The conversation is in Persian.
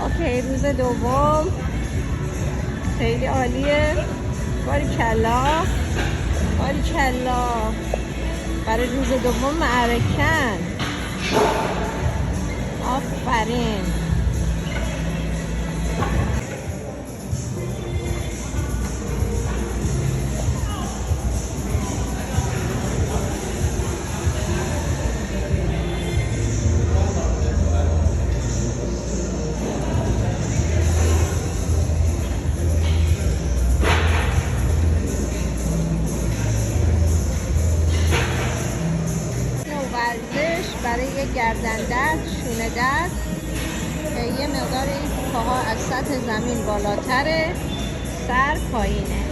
اوکی، روز دوم خیلی عالیه. باریکلا باریکلا. برای روز دوم معرکن. آفرین. ورزش برای یه گردن درد، شونه درد، یه مقدار این پاها از سطح زمین بالاتره، سر پایینه.